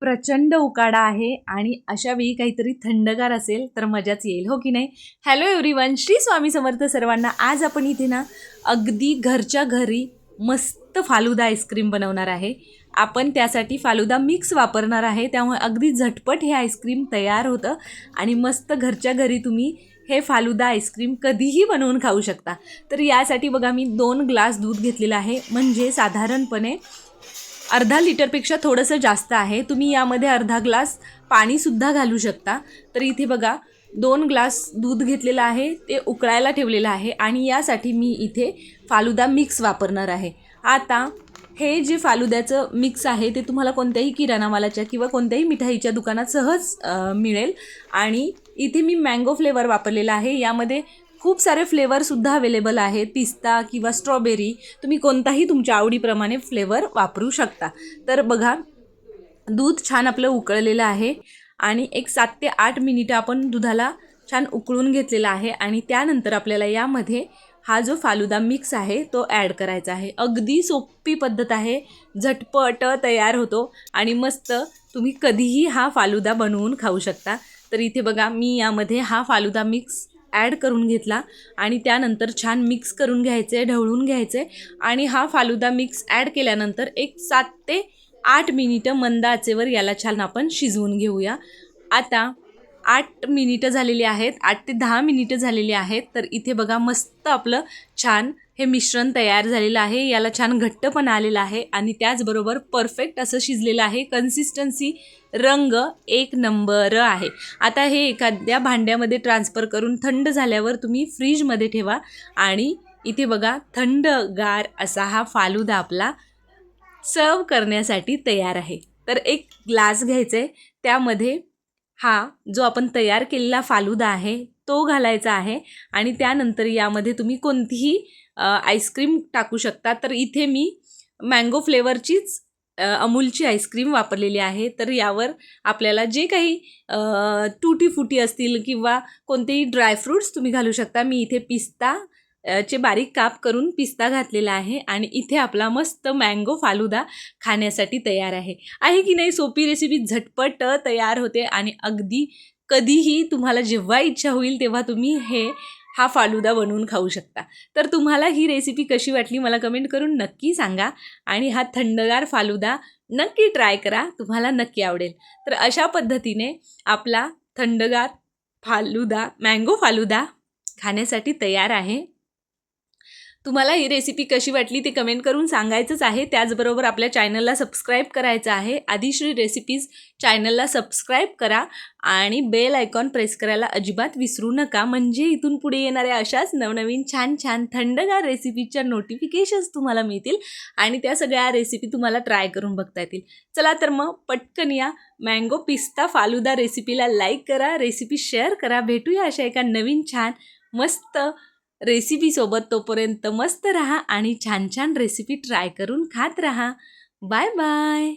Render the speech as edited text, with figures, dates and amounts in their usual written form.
प्रचंड उकाडा आहे आणि अशा वेळी काहीतरी थंडगार असेल तर मजाच येईल, हो की नाही? हॅलो एव्हरीवन, श्री स्वामी समर्थ सर्वांना. आज आपण इथे ना अगदी घरच्या घरी मस्त फालुदा आईस्क्रीम बनवणार आहे. आपण त्यासाठी फालुदा मिक्स वापरणार आहे, त्यामुळे अगदी झटपट हे आईस्क्रीम तयार होतं आणि मस्त घरच्या घरी तुम्ही हे फालुदा आईस्क्रीम कधीही बनवून खाऊ शकता. तर यासाठी बघा, मी 2 ग्लास दूध घेतलेलं आहे, म्हणजे साधारणपणे अर्धा लिटरपेक्षा थोडंसं जास्त आहे. तुम्ही यामध्ये अर्धा ग्लास पाणीसुद्धा घालू शकता. तर इथे बघा 2 ग्लास दूध घेतलेलं आहे, ते उकळायला ठेवलेलं आहे आणि यासाठी मी इथे फालुदा मिक्स वापरणार आहे. आता हे जे फालुद्याचं मिक्स आहे ते तुम्हाला कोणत्याही किराणा मालाच्या किंवा कोणत्याही मिठाईच्या दुकानात सहज मिळेल. आणि इथे मी मँगो फ्लेवर वापरलेला आहे. यामध्ये खूप सारे फ्लेवरसुद्धा अवेलेबल आहेत, पिस्ता किंवा स्ट्रॉबेरी, तुम्ही कोणताही तुमच्या आवडीप्रमाणे फ्लेवर वापरू शकता. तर बघा, दूध छान आपलं उकळलेलं आहे आणि एक 7 ते 8 मिनिटं आपण दुधाला छान उकळून घेतलेला आहे आणि त्यानंतर आपल्याला यामध्ये हा जो फालुदा मिक्स आहे तो ॲड करायचा आहे. अगदी सोपी पद्धत आहे, झटपट तयार होतो आणि मस्त तुम्ही कधीही हा फालुदा बनवून खाऊ शकता. तर इथे बघा, मी यामध्ये हा फालुदा मिक्स ॲड करून घेतला आणि त्यानंतर छान मिक्स करून घ्यायचे आहे, ढवळून घ्यायचे आहे. आणि हा फालुदा मिक्स ॲड केल्यानंतर एक 7 ते 8 मिनिटं मंद आचेवर याला छान आपण शिजवून घेऊया. आता 8 मिनिटं झालेली आहेत, 8 ते 10 मिनिटं झालेली आहेत. तर इथे बघा, मस्त आपलं छान हे मिश्रण तयार झालेलं आहे. याला छान घट्टपणा आलेला आहे आणि त्याचबरोबर परफेक्ट असं शिजलेलं आहे. कन्सिस्टन्सी, रंग एक नंबर आहे. आता हे एखाद्या भांड्यामध्ये ट्रान्सफर करून थंड झाल्यावर तुम्ही फ्रीजमध्ये ठेवा आणि इथे बघा, थंडगार असा हा फालुदा आपला सर्व करण्यासाठी तयार आहे. तर एक ग्लास घ्यायचा आहे, त्यामध्ये हा जो आपण तयार केलेला फालुदा आहे तो घालायचा आहे आणि त्यानंतर यामध्ये तुम्ही कोणतीही आईस्क्रीम टाकू शकता. तर इथे मी मँगो फ्लेवरचीच अमूलची आईस्क्रीम वापरलेली आहे. तर यावर आपल्याला जे काही टूटी फुटी असतील किंवा कोणतेही ड्रायफ्रूट्स तुम्ही घालू शकता. मी इथे पिस्ता चे बारीक काप करून पिस्ता घातलेला आहे आणि इथे आपला मस्त मँगो फालुदा खाण्यासाठी तयार आहे की नाही? सोपी रेसिपी झटपट तयार होते आणि अगदी कधीही तुम्हाला जेव्हा इच्छा होईल तेव्हा तुम्ही हा फालुदा बनवून खाऊ शकता. तर तुम्हाला ही रेसिपी कशी वाटली मला कमेंट करून नक्की सांगा आणि हा थंडगार फालुदा नक्की ट्राय करा, तुम्हाला नक्की आवडेल. तर अशा पद्धतीने आपला थंडगार फालुदा, मँगो फालुदा खाण्यासाठी तयार आहे. तुम्हाला ही रेसिपी कशी वाटली ते कमेंट करून सांगायचंच आहे. त्याचबरोबर आपल्या चॅनलला सबस्क्राईब करायचं आहे. आदिश्री रेसिपीज चॅनलला सबस्क्राईब करा आणि बेल आयकॉन प्रेस करायला अजिबात विसरू नका, म्हणजे इथून पुढे येणाऱ्या अशाच नवनवीन छान छान थंडगार रेसिपीच्या नोटिफिकेशन्स तुम्हाला मिळतील आणि त्या सगळ्या रेसिपी तुम्हाला ट्राय करून बघता येतील. चला तर मग पटकन या मँगो पिस्ता फालुदा रेसिपीला लाईक करा, रेसिपी शेअर करा. भेटूया अशा एका नवीन छान मस्त रेसिपीसोबत. तोपर्यंत मस्त रहा आणि छान छान रेसिपी ट्राय करून खात रहा. Bye bye.